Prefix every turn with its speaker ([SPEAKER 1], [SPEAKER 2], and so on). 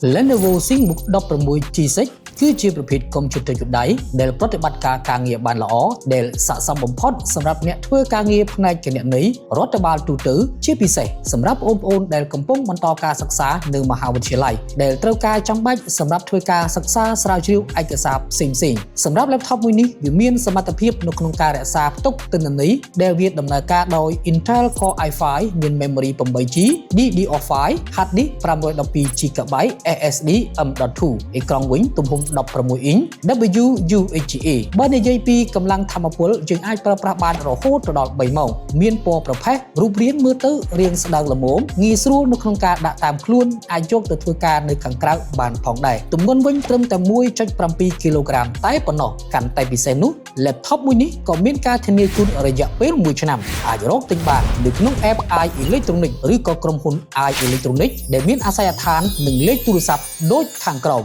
[SPEAKER 1] Lenovo ThinkBook 16 G6 គឺជាប្រភេទកុំព្យូទ័រយួរដៃដែលប្រតិបត្តិការងារបានល្អដែលស័ក្តិសមបំផុតសម្រាប់អ្នកធ្វើការងារផ្នែកគណនេយ្យរដ្ឋបាលទូទៅជាពិសេសសម្រាប់បងប្អូនដែលកំពុងបន្តការសិក្សានៅមហាវិទ្យាល័យដែលត្រូវការចាំបាច់សម្រាប់ធ្វើការសិក្សាស្រាវជ្រាវឯកសារផ្សេងៗសម្រាប់ laptop មួយនេះវាមានសមត្ថភាពនៅក្នុងការរក្សាផ្ទុកទិន្នន័យដែលវាដំណើរការដោយ Intel Core i5 មាន memory 8GB DDR5 hard disk 512GB SSD M.2 អេក្រង់វិញទំហំ16 inch WUHA បើនិយាយពីកម្លាំងថាមពលយើងអាចប្រើប្រាស់បានរហូតដល់3ម៉ោងមានពណ៌ប្រផេះរូបរាងមើលទៅរាងស្ដើងល្មមងាយស្រួលនៅក្នុងការដាក់តាមខ្លួនអាចយកទៅធ្វើការនៅខាងក្រៅបានផងដែរទម្ងន់វិញត្រឹមតែ 1.7 គីឡូក្រាមតែប៉ុណ្ណោះកាន់តែពិសេសនោះ laptop មួយនេះក៏មានការធានាជូនរយៈពេល1ឆ្នាំអាចរកទិញបាននៅក្នុង app i Electronic ឬក៏ក្រុមហ៊ុន i Electronic ដែលមានអាសយដ្ឋាននិងលេខទូរស័ព្ទដូចខាងក្រោម